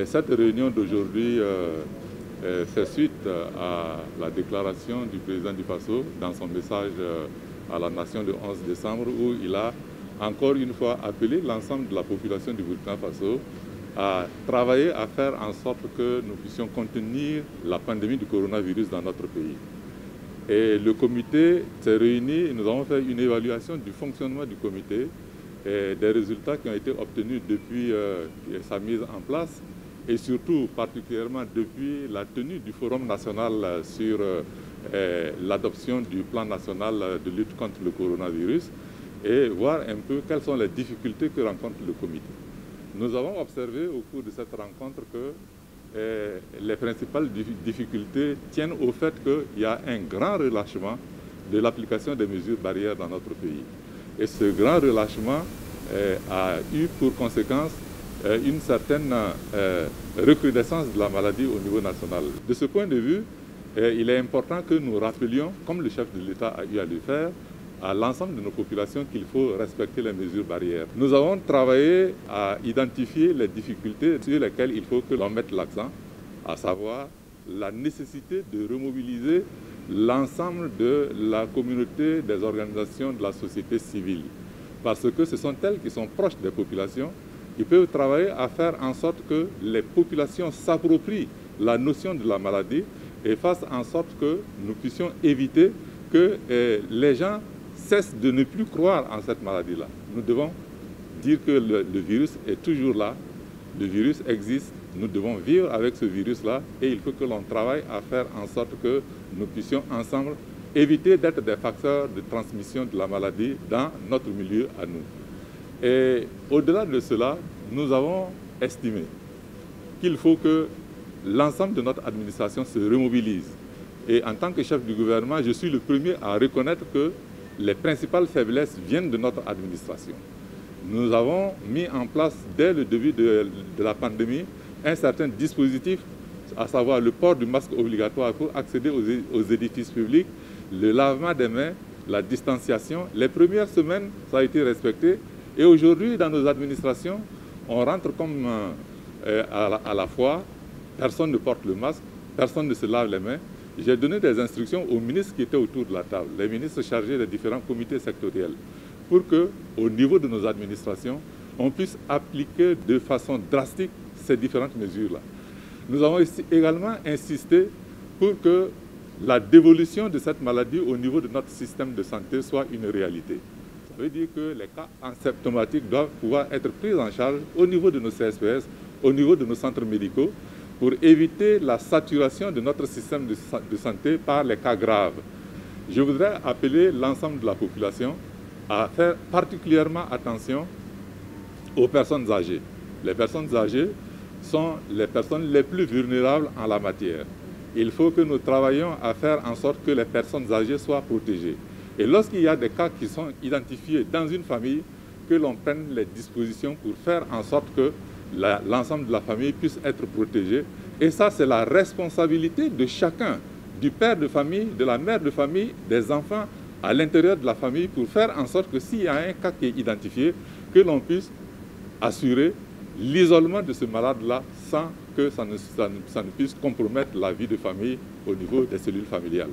Cette réunion d'aujourd'hui fait suite à la déclaration du président du Faso dans son message à la nation le 11 décembre où il a encore une fois appelé l'ensemble de la population du Burkina Faso à travailler, à faire en sorte que nous puissions contenir la pandémie du coronavirus dans notre pays. Et le comité s'est réuni et nous avons fait une évaluation du fonctionnement du comité et des résultats qui ont été obtenus depuis sa mise en place et surtout particulièrement depuis la tenue du Forum national sur l'adoption du plan national de lutte contre le coronavirus et voir un peu quelles sont les difficultés que rencontre le comité. Nous avons observé au cours de cette rencontre que les principales difficultés tiennent au fait qu'il y a un grand relâchement de l'application des mesures barrières dans notre pays. Et ce grand relâchement a eu pour conséquence une certaine recrudescence de la maladie au niveau national. De ce point de vue, il est important que nous rappelions, comme le chef de l'État a eu à le faire, à l'ensemble de nos populations qu'il faut respecter les mesures barrières. Nous avons travaillé à identifier les difficultés sur lesquelles il faut que l'on mette l'accent, à savoir la nécessité de remobiliser l'ensemble de la communauté des organisations de la société civile. Parce que ce sont elles qui sont proches des populations, qui peuvent travailler à faire en sorte que les populations s'approprient la notion de la maladie et fassent en sorte que nous puissions éviter que les gens cessent de ne plus croire en cette maladie-là. Nous devons dire que le virus est toujours là, le virus existe, nous devons vivre avec ce virus-là et il faut que l'on travaille à faire en sorte que nous puissions ensemble éviter d'être des facteurs de transmission de la maladie dans notre milieu à nous. Et au-delà de cela, nous avons estimé qu'il faut que l'ensemble de notre administration se remobilise. Et en tant que chef du gouvernement, je suis le premier à reconnaître que les principales faiblesses viennent de notre administration. Nous avons mis en place, dès le début de la pandémie, un certain dispositif, à savoir le port du masque obligatoire pour accéder aux édifices publics, le lavement des mains, la distanciation. Les premières semaines, ça a été respecté. Et aujourd'hui, dans nos administrations, on rentre comme à la fois, personne ne porte le masque, personne ne se lave les mains. J'ai donné des instructions aux ministres qui étaient autour de la table, les ministres chargés des différents comités sectoriels, pour qu'au niveau de nos administrations, on puisse appliquer de façon drastique ces différentes mesures-là. Nous avons également insisté pour que la dévolution de cette maladie au niveau de notre système de santé soit une réalité. Ça veut dire que les cas asymptomatiques doivent pouvoir être pris en charge au niveau de nos CSPS, au niveau de nos centres médicaux, pour éviter la saturation de notre système de santé par les cas graves. Je voudrais appeler l'ensemble de la population à faire particulièrement attention aux personnes âgées. Les personnes âgées sont les personnes les plus vulnérables en la matière. Il faut que nous travaillions à faire en sorte que les personnes âgées soient protégées. Et lorsqu'il y a des cas qui sont identifiés dans une famille, que l'on prenne les dispositions pour faire en sorte que l'ensemble de la famille puisse être protégé. Et ça, c'est la responsabilité de chacun, du père de famille, de la mère de famille, des enfants à l'intérieur de la famille pour faire en sorte que s'il y a un cas qui est identifié, que l'on puisse assurer l'isolement de ce malade-là sans que ça ne puisse compromettre la vie de famille au niveau des cellules familiales.